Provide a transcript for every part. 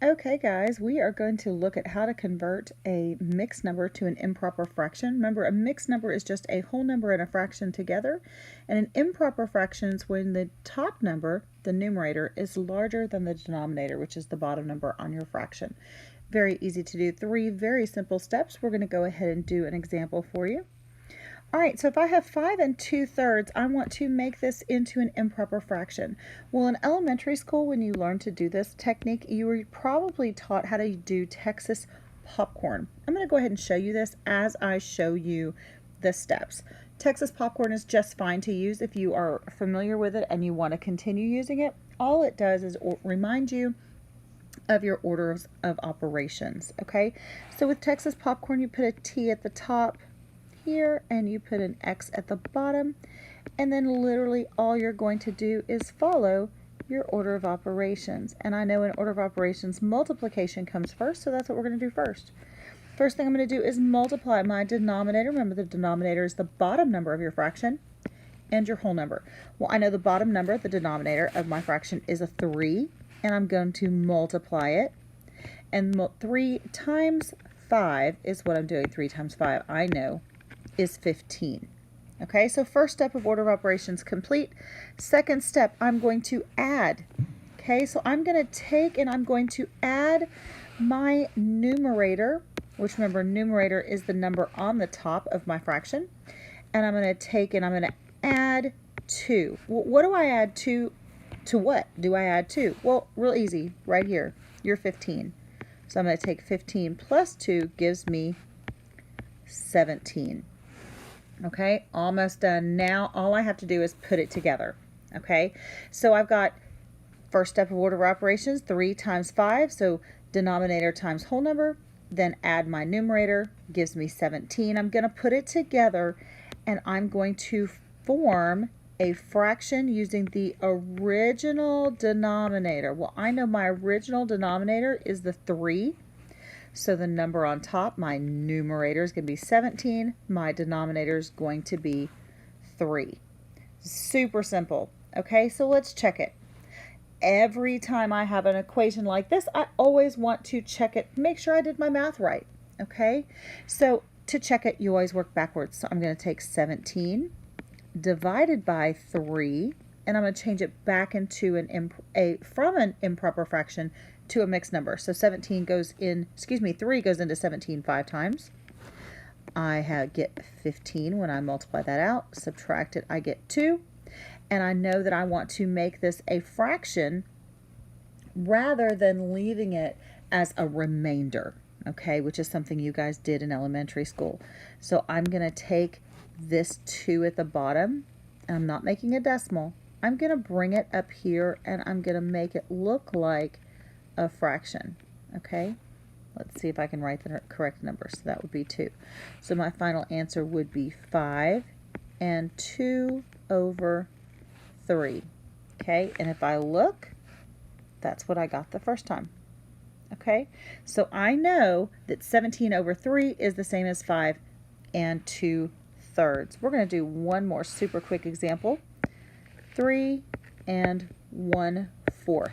Okay guys, we are going to look at how to convert a mixed number to an improper fraction. Remember, a mixed number is just a whole number and a fraction together, and an improper fraction is when the top number, the numerator, is larger than the denominator, which is the bottom number on your fraction. Very easy to do. 3 very simple steps. We're going to go ahead and do an example for you. All right, so if I have 5 2/3, I want to make this into an improper fraction. Well, in elementary school, when you learn to do this technique, you were probably taught how to do Texas popcorn. I'm going to go ahead and show you this as I show you the steps. Texas popcorn is just fine to use if you are familiar with it and you want to continue using it. All it does is remind you of your orders of operations, okay? So with Texas popcorn, you put a T at the top here and you put an X at the bottom, and then literally all you're going to do is follow your order of operations. And I know in order of operations multiplication comes first, so that's what we're going to do first. First thing I'm going to do is multiply my denominator. Remember, the denominator is the bottom number of your fraction and your whole number. Well, I know the bottom number, the denominator of my fraction, is a 3, and I'm going to multiply it. And 3 times 5 is what I'm doing. 3 times 5, I know, is 15. Okay, so first step of order of operations complete. Second step, I'm going to add. Okay, so I'm going to take and I'm going to add my numerator, which remember, numerator is the number on the top of my fraction. And I'm going to take and I'm going to add 2. Well, what do I add to what do I add to? Well, real easy, right here, you're 15. So I'm going to take 15 plus 2 gives me 17. Okay, almost done. Now all I have to do is put it together. Okay, so I've got first step of order of operations, 3 times 5, so denominator times whole number, then add my numerator, gives me 17. I'm going to put it together and I'm going to form a fraction using the original denominator. Well, I know my original denominator is the 3. So the number on top, my numerator is going to be 17. My denominator is going to be 3. Super simple. Okay, so let's check it. Every time I have an equation like this, I always want to check it, make sure I did my math right. Okay, so to check it, you always work backwards. So I'm going to take 17 divided by 3, and I'm going to change it back into from an improper fraction to a mixed number. So 3 goes into 17 5 times. I get 15 when I multiply that out. Subtract it, I get 2. And I know that I want to make this a fraction rather than leaving it as a remainder, okay, which is something you guys did in elementary school. So I'm going to take this 2 at the bottom, and I'm not making a decimal. I'm going to bring it up here and I'm going to make it look like a fraction. Okay, let's see if I can write the correct number. So that would be 2. So my final answer would be 5 and 2 over 3. Okay, and if I look, that's what I got the first time. Okay, so I know that 17 over 3 is the same as 5 and 2/3. We're going to do one more super quick example. 3 and 1/4.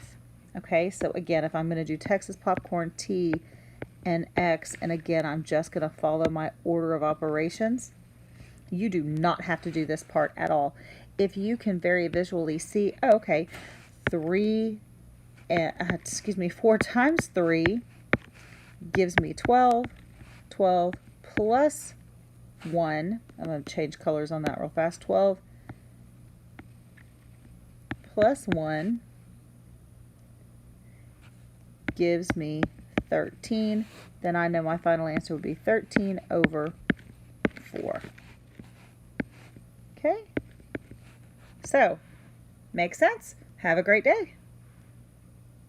Okay, so again, if I'm going to do Texas popcorn, T and X, and again, I'm just going to follow my order of operations. You do not have to do this part at all. If you can very visually see, oh, okay, 4 times 3 gives me 12. 12 plus 1, I'm going to change colors on that real fast. 12 plus 1 gives me 13. Then I know my final answer would be 13 over 4. Okay? So, makes sense? Have a great day.